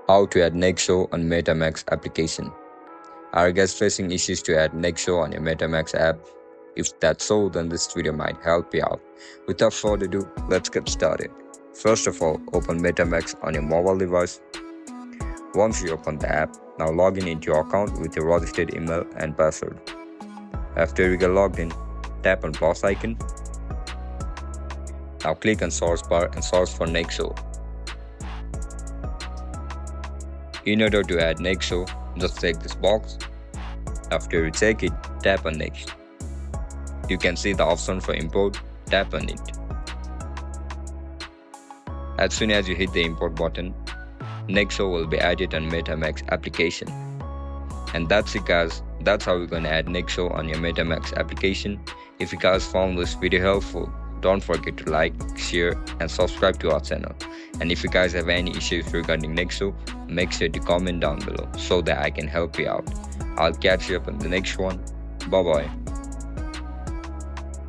How to add NEXO on MetaMask application. Are you guys facing issues to add NEXO on your MetaMask app? If that's so, then this video might help you out. Without further ado, let's get started. First of all, open MetaMask on your mobile device. Once you open the app, now log in into your account with your registered email and password. After you get logged in, tap on plus icon. Now click on source bar and search for NEXO. In order to add NEXO, just check this box. After you check it, tap on next. You can see the option for import, tap on it. As soon as you hit the import button, NEXO will be added on MetaMask application. And that's it guys, that's how you're gonna add NEXO on your MetaMask application. If you guys found this video helpful, don't forget to like, share and subscribe to our channel. And if you guys have any issues regarding NEXO, make sure to comment down below so that I can help you out. I'll catch you up in the next one. Bye bye.